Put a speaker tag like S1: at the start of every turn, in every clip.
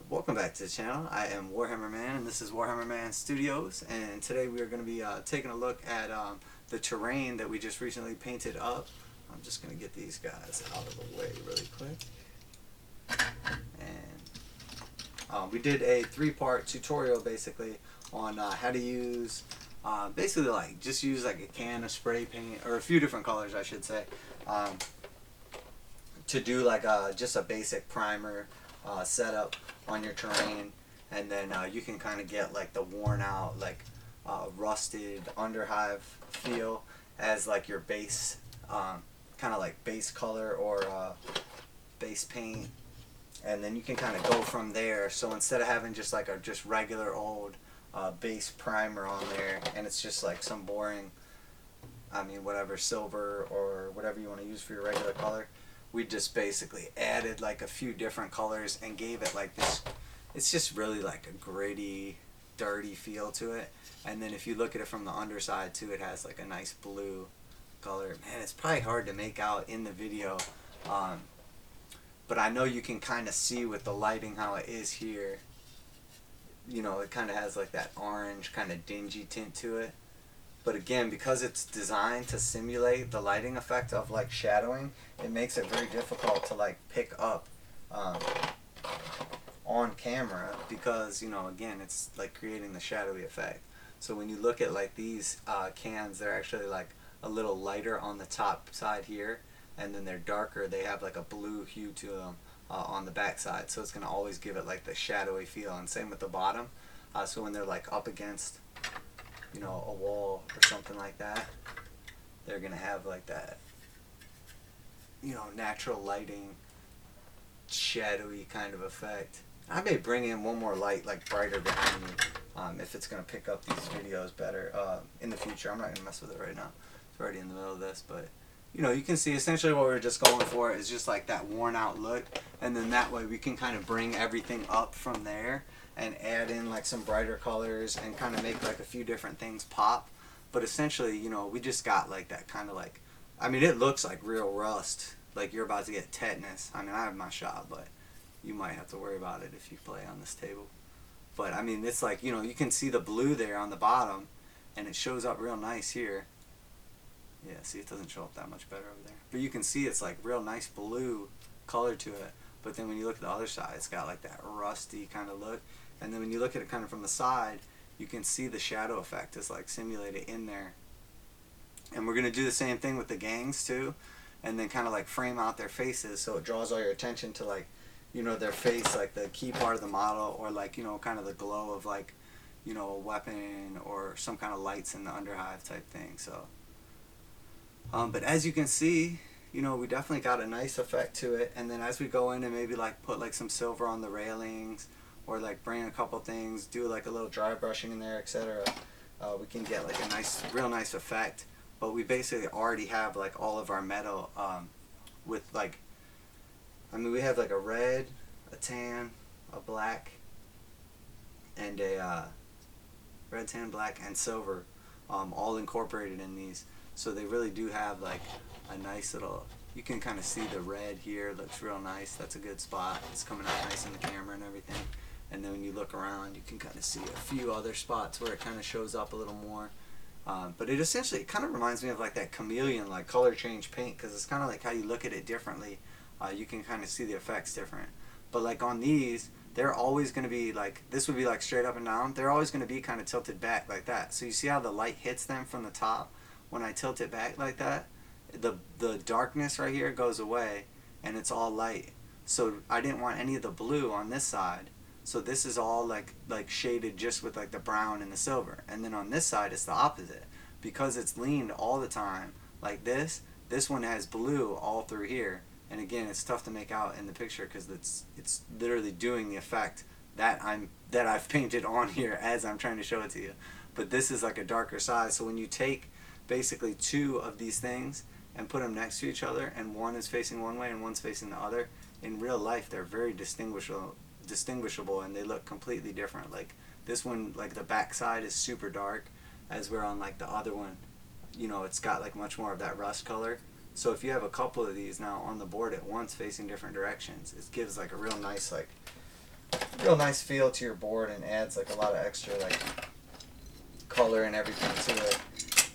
S1: Welcome back to the channel. I am Warhammer Man, and this is Warhammer Man Studios. And today we are going to be taking a look at the terrain that we just recently painted up. I'm just going to get these guys out of the way really quick. And we did a three-part tutorial basically on how to use, basically like just use like a can of spray paint, or a few different colors I should say, to do like just a basic primer setup on your terrain, and then you can kind of get like the worn out, like rusted underhive feel as like your base, kind of like base color or base paint, and then you can kind of go from there. So instead of having just like a just regular old base primer on there, and it's just like some boring, I mean whatever, silver or whatever you want to use for your regular color, we just basically added like a few different colors and gave it like this, it's just really like a gritty, dirty feel to it. And then if you look at it from the underside too, it has like a nice blue color. Man, it's probably hard to make out in the video, but I know you can kind of see with the lighting how it is here. You know, it kind of has like that orange kind of dingy tint to it. But again, because it's designed to simulate the lighting effect of like shadowing, it makes it very difficult to like pick up on camera, because, you know, again, it's like creating the shadowy effect. So when you look at like these cans, they're actually like a little lighter on the top side here, and then they're darker. They have like a blue hue to them on the back side, so it's going to always give it like the shadowy feel. And same with the bottom. So when they're like up against, you know, a wall or something like that, they're gonna have like that, you know, natural lighting, shadowy kind of effect. I may bring in one more light like brighter behind me, if it's gonna pick up these videos better in the future. I'm not gonna mess with it right now, it's already in the middle of this. But you know, you can see essentially what we're just going for is just like that worn out look, and then that way we can kind of bring everything up from there and add in like some brighter colors and kind of make like a few different things pop. But essentially, you know, we just got like that kind of like, I mean, it looks like real rust, like you're about to get tetanus. I mean, I have my shot, but you might have to worry about it if you play on this table. But I mean, it's like, you know, you can see the blue there on the bottom, and it shows up real nice here. Yeah, see, it doesn't show up that much better over there, but you can see it's like real nice blue color to it. But then when you look at the other side, it's got like that rusty kind of look. And then when you look at it kind of from the side, you can see the shadow effect is like simulated in there. And we're going to do the same thing with the gangs too, and then kind of like frame out their faces so it draws all your attention to, like, you know, their face, like the key part of the model, or like, you know, kind of the glow of like, you know, a weapon or some kind of lights in the underhive type thing. So but as you can see, you know, we definitely got a nice effect to it. And then as we go in and maybe like put like some silver on the railings, or like bring a couple things, do like a little dry brushing in there, etc., we can get like a nice, real nice effect. But we basically already have like all of our metal with like, I mean, we have like a red, a tan, a black, and a red, tan, black, and silver, all incorporated in these. So they really do have like a nice little, you can kind of see the red here, looks real nice. That's a good spot. It's coming out nice in the camera and everything. And then when you look around, you can kind of see a few other spots where it kind of shows up a little more. But it essentially, it kind of reminds me of like that chameleon, like color change paint, because it's kind of like how you look at it differently. You can kind of see the effects different. But like on these, they're always going to be like, this would be like straight up and down. They're always going to be kind of tilted back like that. So you see how the light hits them from the top? When I tilt it back like that, the darkness right here goes away, and it's all light. So I didn't want any of the blue on this side. So this is all like shaded just with like the brown and the silver. And then on this side it's the opposite. Because it's leaned all the time like this one has blue all through here. And again, it's tough to make out in the picture because it's literally doing the effect that I've painted on here as I'm trying to show it to you. But this is like a darker side. So when you take basically two of these things and put them next to each other, and one is facing one way and one's facing the other, in real life they're very distinguishable, and they look completely different. Like this one, like the back side is super dark, as we're on like the other one, you know, it's got like much more of that rust color. So if you have a couple of these now on the board at once facing different directions, it gives like a real nice like real nice feel to your board and adds like a lot of extra like color and everything to it.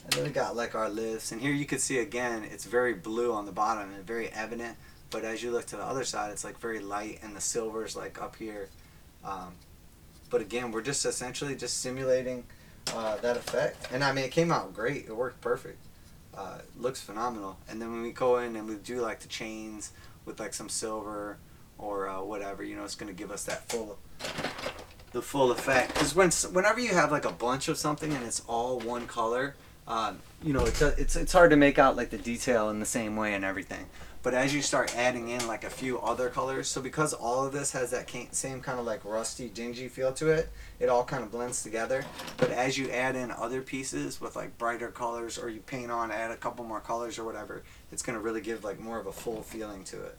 S1: And then we got like our lifts, and here you can see again it's very blue on the bottom and very evident, but as you look to the other side it's like very light and the silver's like up here. But again, we're just essentially just simulating that effect, and I mean it came out great. It worked perfect. Looks phenomenal. And then when we go in and we do like the chains with like some silver or whatever, you know, it's going to give us that the full effect. Because whenever you have like a bunch of something and it's all one color, you know, it's hard to make out like the detail in the same way and everything. But as you start adding in like a few other colors, so because all of this has that same kind of like rusty, dingy feel to it, it all kind of blends together. But as you add in other pieces with like brighter colors, or you paint on, add a couple more colors or whatever, it's going to really give like more of a full feeling to it.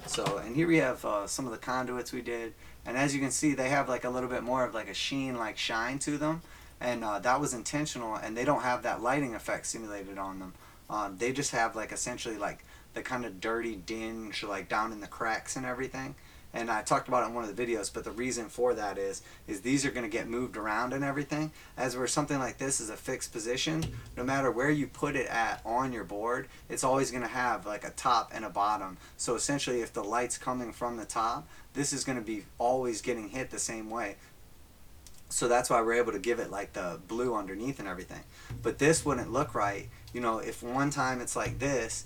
S1: So, and here we have some of the conduits we did, and as you can see, they have like a little bit more of like a sheen, like shine to them, and that was intentional, and they don't have that lighting effect simulated on them. They just have like essentially like the kind of dirty dinge like down in the cracks and everything. And I talked about it in one of the videos, but the reason for that is these are going to get moved around and everything. As where something like this is a fixed position, no matter where you put it at on your board, it's always going to have like a top and a bottom. So essentially if the light's coming from the top, this is going to be always getting hit the same way. So that's why we're able to give it like the blue underneath and everything. But this wouldn't look right, you know, if one time it's like this,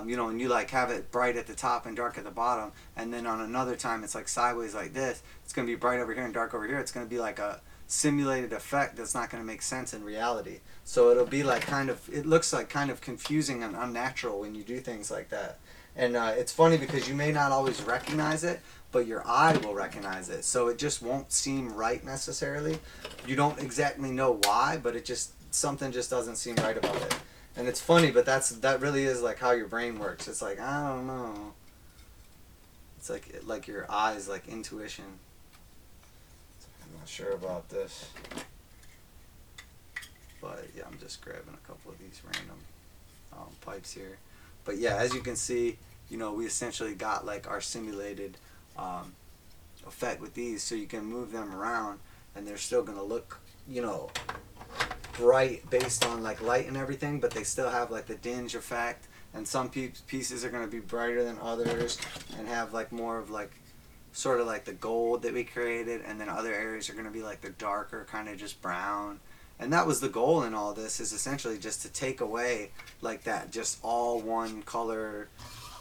S1: you know, and you like have it bright at the top and dark at the bottom, and then on another time it's like sideways like this, it's going to be bright over here and dark over here. It's going to be like a simulated effect that's not going to make sense in reality. So it'll be like kind of, it looks like kind of confusing and unnatural when you do things like that. And it's funny because you may not always recognize it, but your eye will recognize it. So it just won't seem right necessarily. You don't exactly know why, but it just, something just doesn't seem right about it. And it's funny, but that really is like how your brain works. It's like, I don't know. It's like your eyes, like intuition. I'm not sure about this. But yeah, I'm just grabbing a couple of these random pipes here. But yeah, as you can see, you know, we essentially got like our simulated effect with these, so you can move them around and they're still going to look, you know, bright based on like light and everything, but they still have like the dinge effect, and some pieces are going to be brighter than others and have like more of like sort of like the gold that we created, and then other areas are going to be like the darker kind of just brown. And that was the goal in all this, is essentially just to take away like that just all one color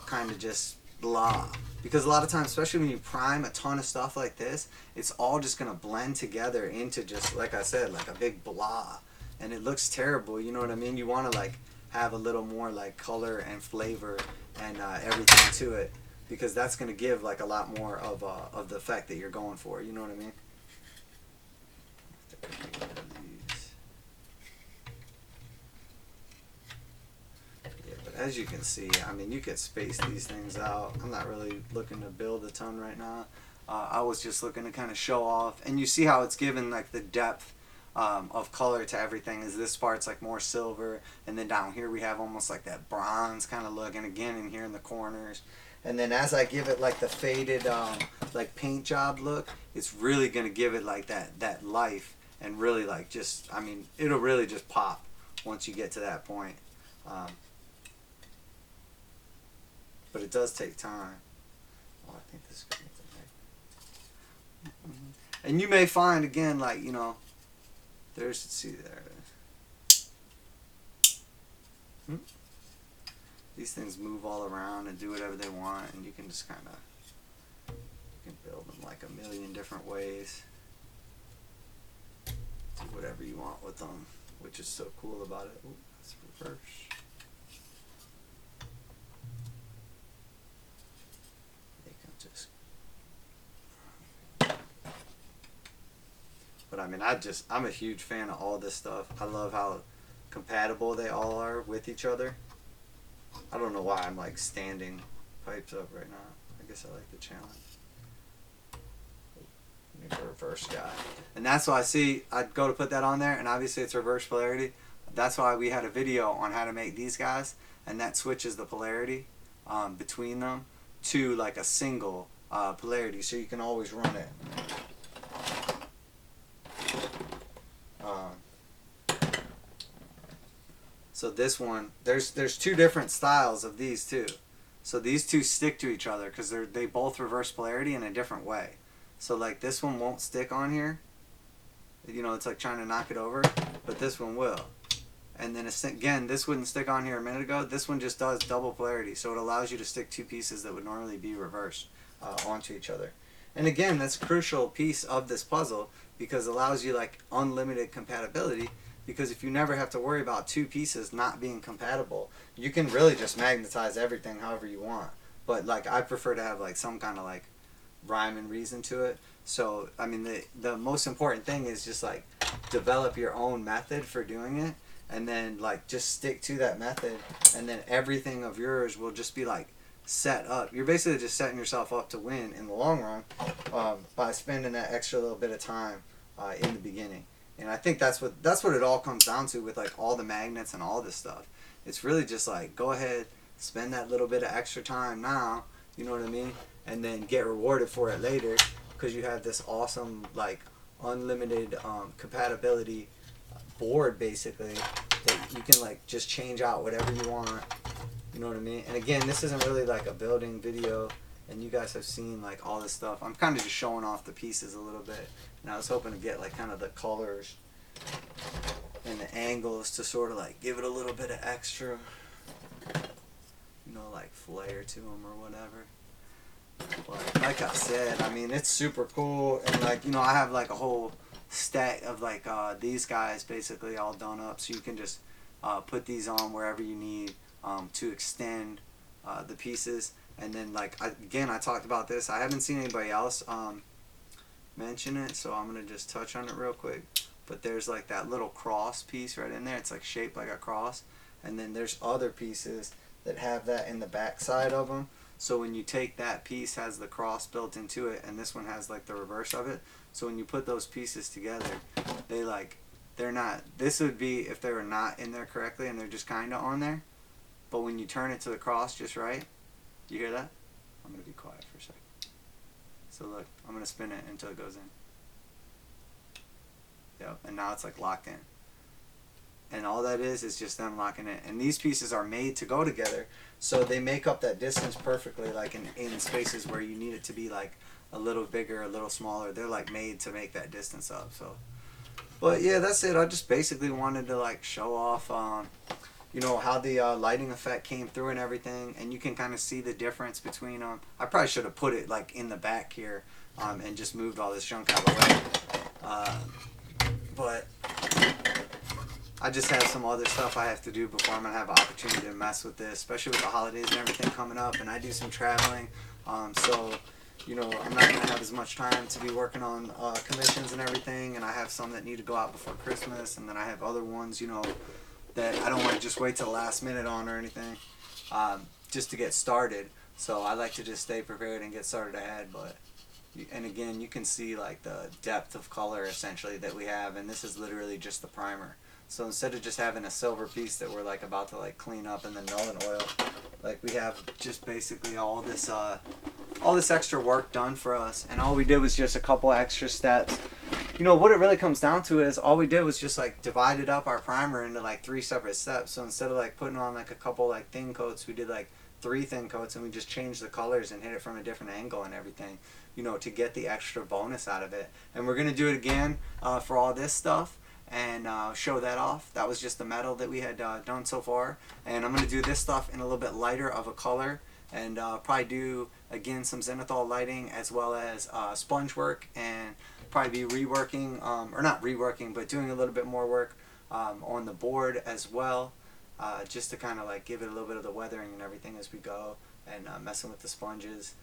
S1: kind of just blah. Because a lot of times, especially when you prime a ton of stuff like this, it's all just going to blend together into just, like I said, like a big blah. And it looks terrible, you know what I mean? You want to like have a little more like color and flavor and everything to it, because that's going to give like a lot more of the effect that you're going for, you know what I mean? As you can see, I mean, you could space these things out. I'm not really looking to build a ton right now. I was just looking to kind of show off, and you see how it's given like the depth of color to everything. Is this part's like more silver, and then down here we have almost like that bronze kind of look, and again in here in the corners. And then as I give it like the faded like paint job look, it's really gonna give it like that life, and really like just, I mean, it'll really just pop once you get to that point. But it does take time. Oh, I think this is going to make. And you may find again, like, you know, there's, see there. These things move all around and do whatever they want, and you can just kind of, you can build them like a million different ways. Do whatever you want with them, which is so cool about it. Ooh, that's reverse. But I mean, I'm a huge fan of all this stuff. I love how compatible they all are with each other. I don't know why I'm like standing pipes up right now. I guess I like the challenge. Reverse guy. And that's why I'd go to put that on there, and obviously it's reverse polarity. That's why we had a video on how to make these guys, and that switches the polarity between them to like a single polarity, so you can always run it. Um, so this one, there's two different styles of these two. So these two stick to each other because they both reverse polarity in a different way. So like this one won't stick on here. You know, it's like trying to knock it over, but this one will. And then again, this wouldn't stick on here a minute ago. This one just does double polarity, so it allows you to stick two pieces that would normally be reversed onto each other. And again, that's a crucial piece of this puzzle because it allows you like unlimited compatibility. Because if you never have to worry about two pieces not being compatible, you can really just magnetize everything however you want. But like I prefer to have like some kind of like rhyme and reason to it. So I mean the most important thing is just like develop your own method for doing it, and then like just stick to that method, and then everything of yours will just be like set up. You're basically just setting yourself up to win in the long run by spending that extra little bit of time in the beginning. And I think that's what it all comes down to with like all the magnets and all this stuff. It's really just like go ahead, spend that little bit of extra time now, you know what I mean, and then get rewarded for it later because you have this awesome like unlimited compatibility board basically that you can like just change out whatever you want. You know what I mean? And again, this isn't really like a building video, and you guys have seen like all this stuff. I'm kind of just showing off the pieces a little bit, and I was hoping to get like kind of the colors and the angles to sort of like give it a little bit of extra, you know, like flair to them or whatever. But like I said, I mean, it's super cool, and like, you know, I have like a whole stack of like these guys basically all done up, so you can just put these on wherever you need to extend the pieces. And then like again, I talked about this, I haven't seen anybody else mention it, so I'm gonna just touch on it real quick. But there's like that little cross piece right in there, it's like shaped like a cross, and then there's other pieces that have that in the back side of them. So when you take that piece, has the cross built into it, and this one has like the reverse of it. So when you put those pieces together, they're not, this would be if they were not in there correctly and they're just kind of on there. But when you turn it to the cross just right, you hear that? I'm going to be quiet for a second. So look, I'm going to spin it until it goes in. Yep, and now it's like locked in. And all that is just them locking it. And these pieces are made to go together, so they make up that distance perfectly, like in spaces where you need it to be like a little bigger, a little smaller. They're like made to make that distance up. So, but yeah, that's it. I just basically wanted to like show off, you know, how the lighting effect came through and everything, and you can kind of see the difference between them. I probably should have put it like in the back here, and just moved all this junk out of the way. But I just have some other stuff I have to do before I'm going to have an opportunity to mess with this, especially with the holidays and everything coming up, and I do some traveling, so, you know, I'm not going to have as much time to be working on commissions and everything, and I have some that need to go out before Christmas, and then I have other ones, you know, that I don't want to just wait till the last minute on or anything, just to get started. So I like to just stay prepared and get started ahead. But and again, you can see like the depth of color essentially that we have, and this is literally just the primer. So instead of just having a silver piece that we're like about to like clean up and then null and oil, like we have just basically all this extra work done for us, and all we did was just a couple extra steps. You know what it really comes down to is all we did was just like divided up our primer into like 3 separate steps. So instead of like putting on like a couple like thin coats, we did like 3 thin coats, and we just changed the colors and hit it from a different angle and everything, you know, to get the extra bonus out of it. And we're gonna do it again for all this stuff, and show that off. That was just the metal that we had done so far, and I'm going to do this stuff in a little bit lighter of a color, and probably do again some zenithal lighting as well as sponge work, and probably be reworking, or not reworking, but doing a little bit more work on the board as well, just to kind of like give it a little bit of the weathering and everything as we go, and messing with the sponges.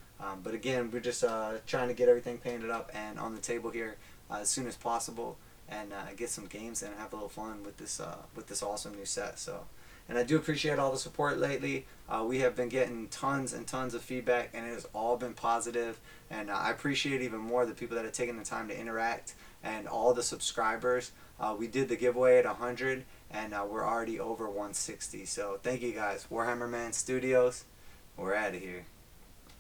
S1: But again, we're just trying to get everything painted up and on the table here as soon as possible, and get some games and have a little fun with this awesome new set. So, and I do appreciate all the support lately. We have been getting tons and tons of feedback, and it has all been positive. And I appreciate even more the people that have taken the time to interact, and all the subscribers. We did the giveaway at 100, and we're already over 160. So thank you guys. Warhammer Man Studios, we're out of here.